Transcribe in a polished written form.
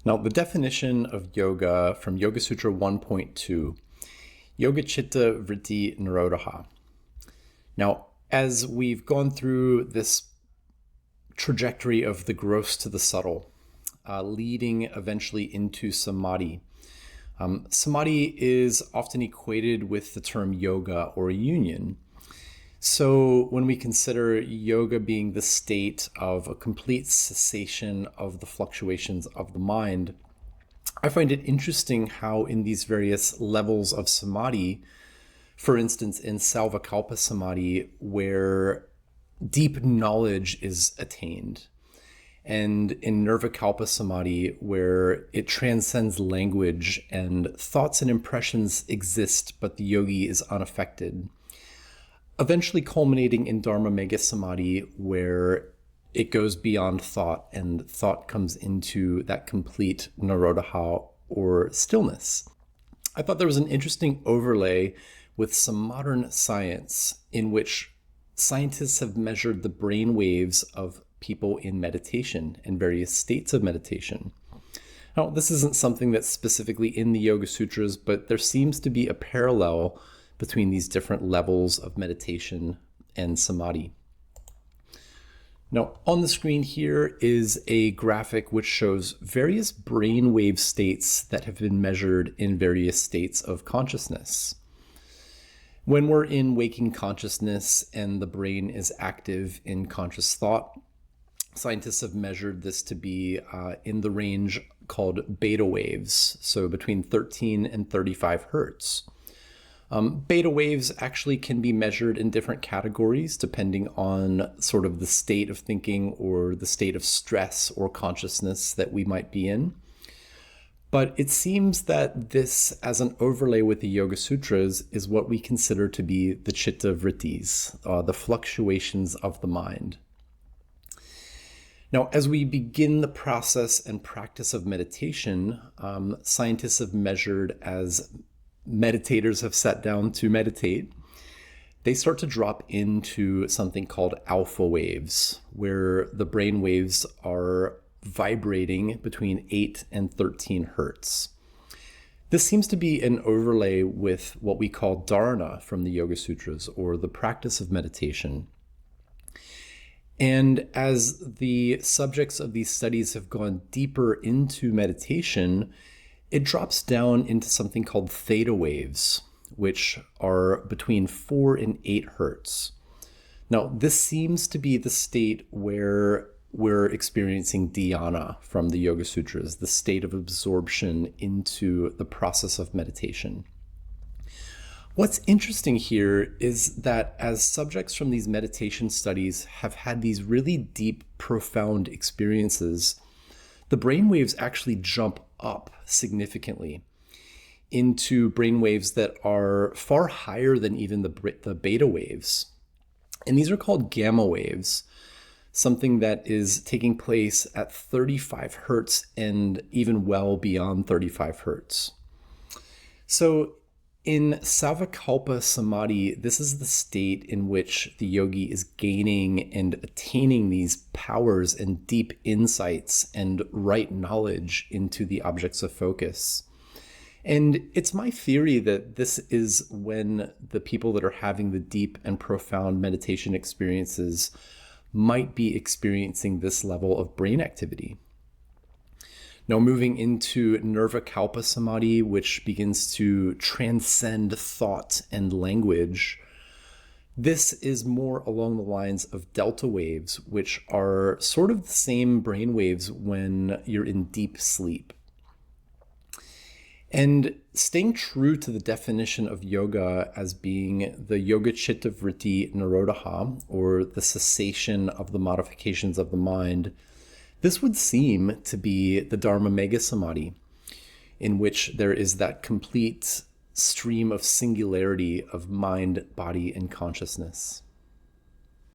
Now, the definition of yoga from Yoga Sutra 1.2, Yoga Citta Vritti Nirodha. Now, as we've gone through this trajectory of the gross to the subtle, leading eventually into samadhi, samadhi is often equated with the term yoga or union. So when we consider yoga being the state of a complete cessation of the fluctuations of the mind, I find it interesting how in these various levels of samadhi, for instance, in Savikalpa Samadhi, where deep knowledge is attained, and in Nirvikalpa Samadhi, where it transcends language and thoughts and impressions exist, but the yogi is unaffected, eventually culminating in Dharmamegha Samadhi, where it goes beyond thought and thought comes into that complete Nirodha or stillness. I thought there was an interesting overlay with some modern science in which scientists have measured the brain waves of people in meditation and various states of meditation. Now, this isn't something that's specifically in the Yoga Sutras, but there seems to be a parallel between these different levels of meditation and samadhi. Now, on the screen here is a graphic which shows various brainwave states that have been measured in various states of consciousness. When we're in waking consciousness and the brain is active in conscious thought, scientists have measured this to be in the range called beta waves, so between 13 and 35 hertz. Beta waves actually can be measured in different categories depending on sort of the state of thinking or the state of stress or consciousness that we might be in. But it seems that this, as an overlay with the Yoga Sutras, is what we consider to be the Citta Vrittis, the fluctuations of the mind. Now, as we begin the process and practice of meditation, scientists have measured as meditators have sat down to meditate, they start to drop into something called alpha waves, where the brain waves are vibrating between 8 and 13 hertz. This seems to be an overlay with what we call Dharana from the Yoga Sutras, or the practice of meditation. And as the subjects of these studies have gone deeper into meditation, it drops down into something called theta waves, which are between 4 and 8 hertz. Now, this seems to be the state where we're experiencing dhyana from the Yoga Sutras, the state of absorption into the process of meditation. What's interesting here is that as subjects from these meditation studies have had these really deep, profound experiences, the brainwaves actually jump up significantly into brainwaves that are far higher than even the beta waves. And these are called gamma waves, something that is taking place at 35 hertz and even well beyond 35 hertz. So in Savikalpa Samadhi, this is the state in which the yogi is gaining and attaining these powers and deep insights and right knowledge into the objects of focus. And it's my theory that this is when the people that are having the deep and profound meditation experiences might be experiencing this level of brain activity. Now, moving into Nirvikalpa Samadhi, which begins to transcend thought and language, this is more along the lines of delta waves, which are sort of the same brain waves when you're in deep sleep. And staying true to the definition of yoga as being the Yoga Citta Vritti Nirodha, or the cessation of the modifications of the mind, this would seem to be the Dharmamegha Samadhi, in which there is that complete stream of singularity of mind, body, and consciousness.